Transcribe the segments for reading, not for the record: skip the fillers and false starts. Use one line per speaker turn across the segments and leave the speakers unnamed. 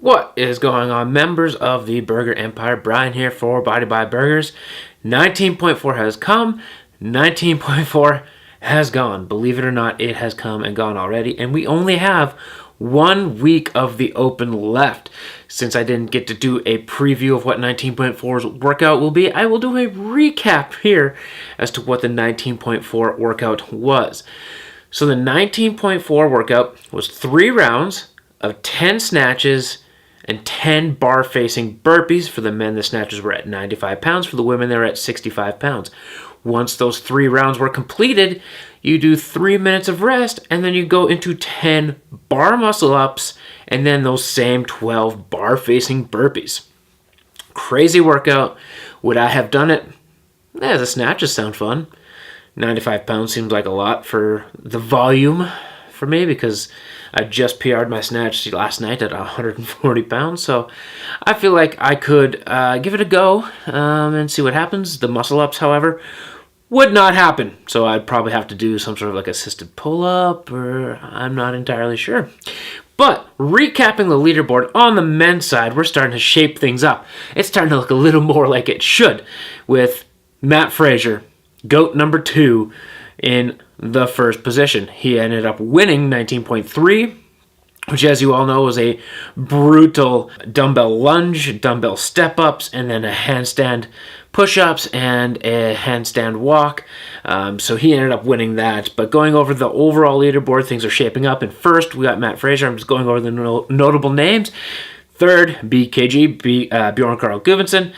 What is going on, members of the Burger Empire? Brian here for Body by Burgers. 19.4 has come, 19.4 has gone. Believe it or not, it has come and gone already, and we only have 1 week of the open left. Since I didn't get to do a preview of what 19.4's workout will be, I will do a recap here as to what the 19.4 workout was. So the 19.4 workout was 3 rounds of 10 snatches and 10 bar-facing burpees. For the men, the snatches were at 95 pounds. For the women, they were at 65 pounds. Once those 3 rounds were completed, you do 3 minutes of rest, and then you go into 10 bar muscle-ups, and then those same 12 bar-facing burpees. Crazy workout. Would I have done it? The snatches sound fun. 95 pounds seems like a lot for the volume for me, because I just PR'd my snatch last night at 140 pounds, so I feel like I could give it a go and see what happens. The muscle-ups, however, would not happen, so I'd probably have to do some sort of like assisted pull-up, or I'm not entirely sure. But recapping the leaderboard on the men's side, we're starting to shape things up. It's starting to look a little more like it should, with Matt Fraser, GOAT number 2, in the first position. He ended up winning 19.3, which, as you all know, was a brutal dumbbell lunge, dumbbell step-ups, and then a handstand push-ups and a handstand walk. So he ended up winning that. But going over the overall leaderboard, things are shaping up. And first, we got Matt Fraser. I'm just going over the notable names. Third, BKG, Bjorn Carl Gudmundsson.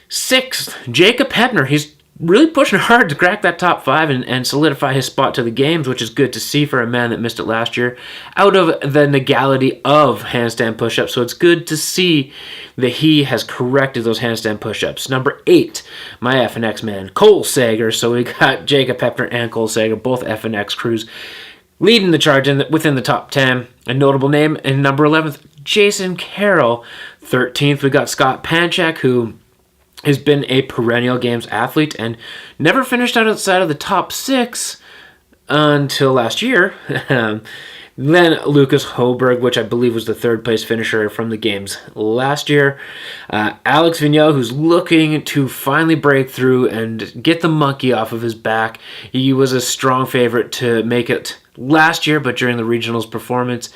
6th, Jacob Hebner. He's really pushing hard to crack that top 5 and solidify his spot to the games, which is good to see for a man that missed it last year, out of the legality of handstand push-ups. So it's good to see that he has corrected those handstand push-ups. Number 8, my FNX man, Cole Sager. So we got Jacob Hebner and Cole Sager, both FNX crews, leading the charge within the top 10. A notable name in number 11th, Jason Carroll. 13th, we got Scott Panchak, who has been a perennial games athlete and never finished outside of the top 6 until last year. Then Lucas Hoberg, which I believe was the 3rd place finisher from the games last year. Alex Vigneault, who's looking to finally break through and get the monkey off of his back. He was a strong favorite to make it last year, but during the regionals performance,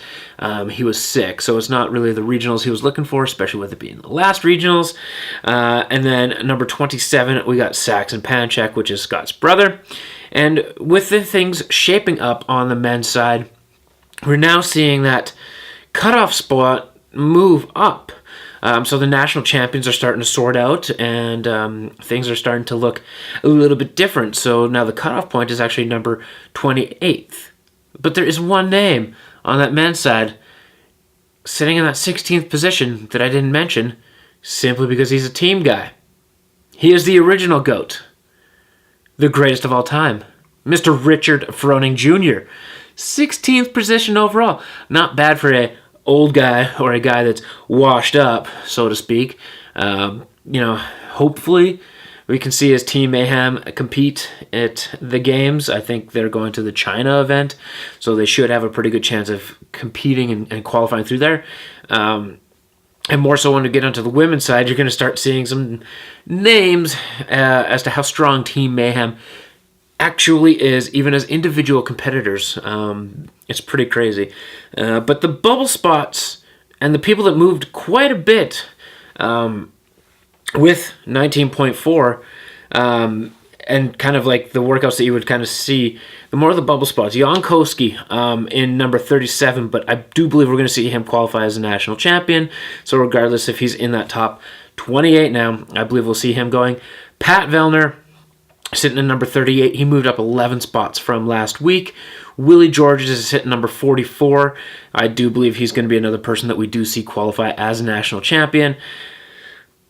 he was sick. So it's not really the regionals he was looking for, especially with it being the last regionals. And then number 27, we got Saxon Panchak, which is Scott's brother. And with the things shaping up on the men's side, we're now seeing that cutoff spot move up. So the national champions are starting to sort out, and things are starting to look a little bit different. So now the cutoff point is actually number 28th. But there is one name on that men's side sitting in that 16th position that I didn't mention, simply because he's a team guy. He is the original GOAT, the greatest of all time, Mr. Richard Froning Jr., 16th position overall. Not bad for an old guy or a guy that's washed up, so to speak. Hopefully we can see his Team Mayhem compete at the games. I think they're going to the China event, so they should have a pretty good chance of competing and qualifying through there. And more so when we get onto the women's side, you're going to start seeing some names as to how strong Team Mayhem actually is, even as individual competitors. It's pretty crazy. But the bubble spots and the people that moved quite a bit with 19.4 and kind of like the workouts that you would kind of see, the more of the bubble spots. Jan Koski in number 37, but I do believe we're going to see him qualify as a national champion. So regardless if he's in that top 28 now, I believe we'll see him going. Pat Vellner sitting in number 38. He moved up 11 spots from last week. Willie Georges is sitting number 44. I do believe he's going to be another person that we do see qualify as a national champion.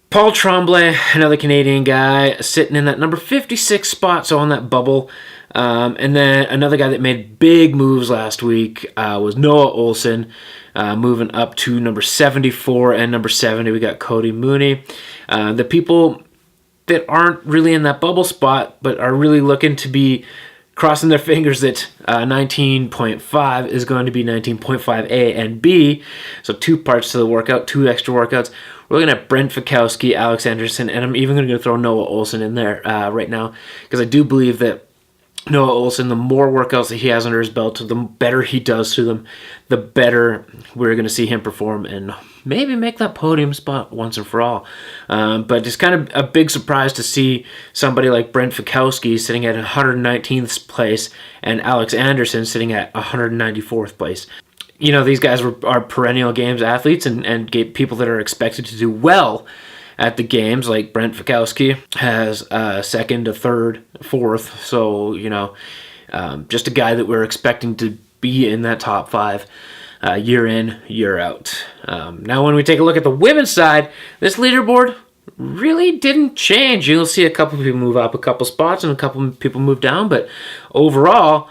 Paul Tremblay, another Canadian guy, sitting in that number 56 spot, so on that bubble. And then another guy that made big moves last week was Noah Olson, moving up to number 74 and number 70. We got Cody Mooney. The people that aren't really in that bubble spot but are really looking to be crossing their fingers that 19.5 is going to be 19.5A and B. So 2 parts to the workout, 2 extra workouts. We're looking at Brent Fikowski, Alex Anderson, and I'm even going to throw Noah Olson in there right now, because I do believe that Noah Olson, the more workouts that he has under his belt, the better he does to them, the better we're going to see him perform and maybe make that podium spot once and for all. But it's kind of a big surprise to see somebody like Brent Fikowski sitting at 119th place and Alex Anderson sitting at 194th place. You know, these guys are perennial games athletes and people that are expected to do well at the games. Like Brent Fikowski has second to third, fourth. So, you know, just a guy that we're expecting to be in that top 5 year in, year out. Now, when we take a look at the women's side, this leaderboard really didn't change. You'll see a couple people move up a couple spots and a couple people move down, but overall,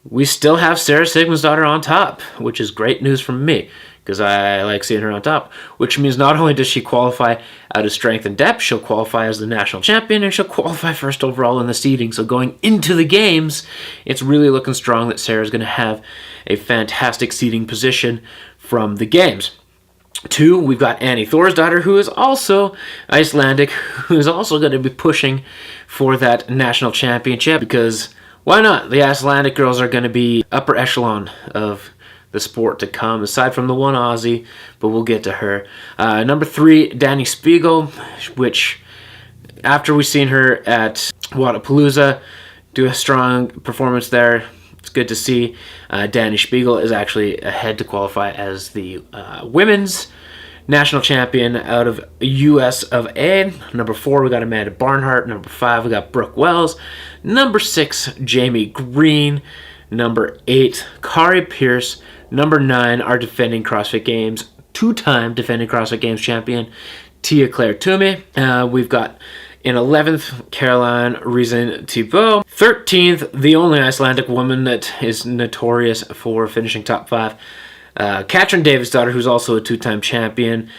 we still have Sarah Sigmundsdottir on top, which is great news from me, because I like seeing her on top, which means not only does she qualify out of strength and depth, she'll qualify as the national champion, and she'll qualify first overall in the seeding. So going into the games, it's really looking strong that Sarah's going to have a fantastic seeding position from the games. 2, we've got Annie Thorsdottir, who is also Icelandic, who is also going to be pushing for that national championship, because why not? The Icelandic girls are going to be upper echelon of the sport to come, aside from the one Aussie, but we'll get to her. Number 3, Dani Spiegel, which after we've seen her at Wodapalooza do a strong performance there, it's good to see. Dani Spiegel is actually ahead to qualify as the women's national champion out of US of A. Number 4, we got Amanda Barnhart. Number 5, we got Brooke Wells. Number 6, Jamie Green. Number 8, Kari Pierce. Number 9, our defending CrossFit Games, 2-time defending CrossFit Games champion, Tia Claire Toomey. We've got in 11th, Caroline Reason Thibault. 13th, the only Icelandic woman that is notorious for finishing top 5, Katrin Davidsdottir, who's also a 2-time champion.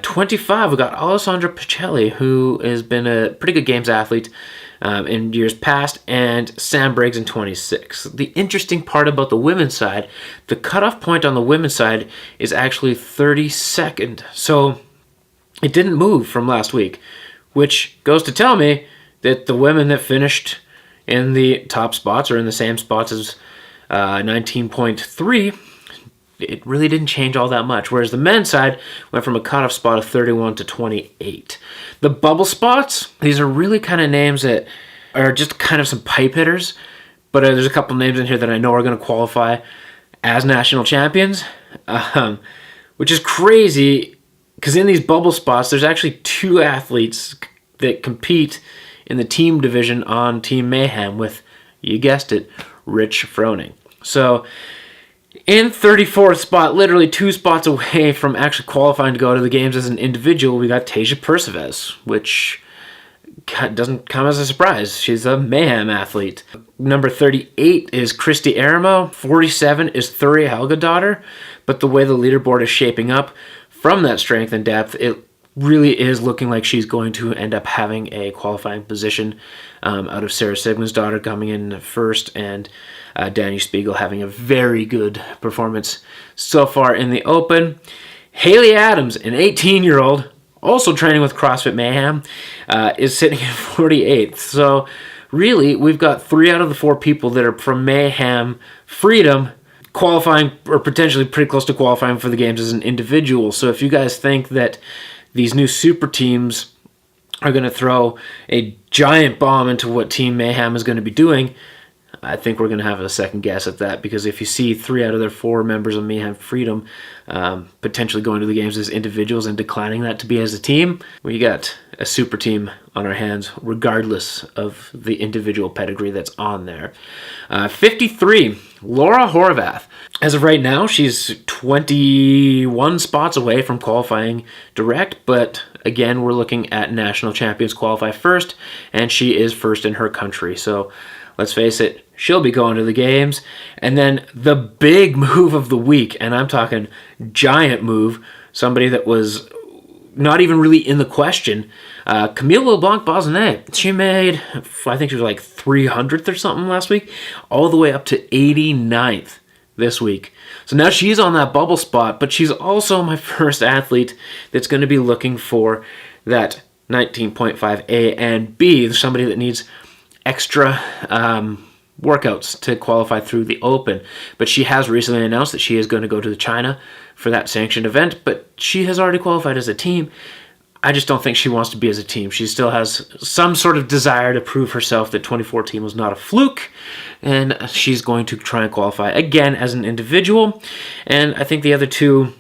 25, we got Alessandra Picelli, who has been a pretty good games athlete in years past, and Sam Briggs in 26. The interesting part about the women's side, the cutoff point on the women's side is actually 32nd. So it didn't move from last week, which goes to tell me that the women that finished in the top spots or in the same spots as 19.3, it really didn't change all that much, whereas the men's side went from a cutoff spot of 31 to 28. The bubble spots, these are really kind of names that are just kind of some pipe hitters, but there's a couple names in here that I know are going to qualify as national champions, which is crazy, because in these bubble spots, there's actually 2 athletes that compete in the team division on Team Mayhem with, you guessed it, Rich Froning. So in 34th spot, literally 2 spots away from actually qualifying to go to the games as an individual, we got Tasia Perseves, which doesn't come as a surprise. She's a Mayhem athlete. Number 38 is Christy Aramo. 47 is Thuria Helgadottir. But the way the leaderboard is shaping up from that strength and depth, it really is looking like she's going to end up having a qualifying position out of Sarah Sigmundsdottir coming in first, and Dani Spiegel having a very good performance so far in the Open. Haley Adams, an 18-year-old, also training with CrossFit Mayhem, is sitting at 48th. So really, we've got 3 out of the 4 people that are from Mayhem Freedom qualifying, or potentially pretty close to qualifying for the games as an individual. So if you guys think that these new super teams are going to throw a giant bomb into what Team Mayhem is going to be doing, I think we're going to have a second guess at that, because if you see 3 out of their 4 members of Mayhem Freedom potentially going to the games as individuals and declining that to be as a team, we got a super team on our hands regardless of the individual pedigree that's on there. 53, Laura Horvath. As of right now, she's 21 spots away from qualifying direct, but again, we're looking at national champions qualify first, and she is first in her country. So let's face it, she'll be going to the games. And then the big move of the week, and I'm talking giant move, somebody that was not even really in the question. Camille LeBlanc-Bazinet, she made, I think she was like 300th or something last week, all the way up to 89th this week. So now she's on that bubble spot, but she's also my first athlete that's going to be looking for that 19.5 A and B, somebody that needs extra workouts to qualify through the Open. But she has recently announced that she is going to go to China for that sanctioned event, but she has already qualified as a team. I just don't think she wants to be as a team. She still has some sort of desire to prove herself that 2014 was not a fluke, and she's going to try and qualify again as an individual. And I think the other two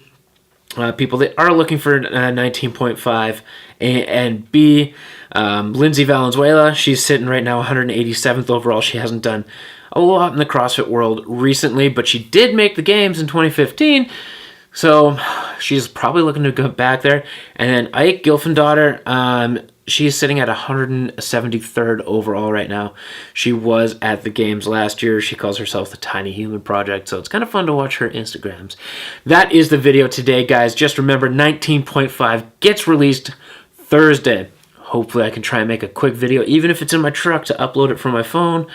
people that are looking for 19.5 A and B, Lindsay Valenzuela, she's sitting right now 187th overall. She hasn't done a lot in the CrossFit world recently, but she did make the games in 2015, so she's probably looking to go back there. And then Ike Gilfendaughter, she's sitting at 173rd overall right now. She was at the games last year. She calls herself the Tiny Human Project, so it's kind of fun to watch her Instagrams. That is the video today, guys. Just remember, 19.5 gets released Thursday. Hopefully I can try and make a quick video, even if it's in my truck, to upload it from my phone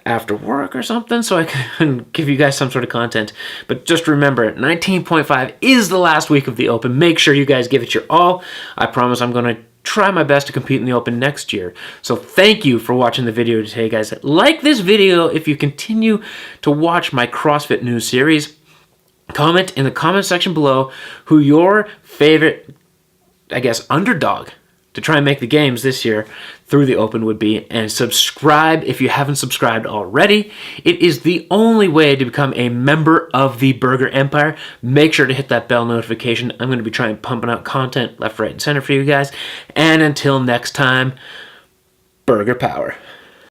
after work or something, so I can give you guys some sort of content. But just remember, 19.5 is the last week of the Open. Make sure you guys give it your all. I promise I'm going to try my best to compete in the Open next year. So thank you for watching the video today, guys. Like this video if you continue to watch my CrossFit news series. Comment in the comment section below who your favorite, I guess, underdog to try and make the games this year through the Open would be, and subscribe if you haven't subscribed already. It is the only way to become a member of the Burger Empire. Make sure to hit that bell notification. I'm going to be trying pumping out content left, right, and center for you guys. And until next time, Burger Power.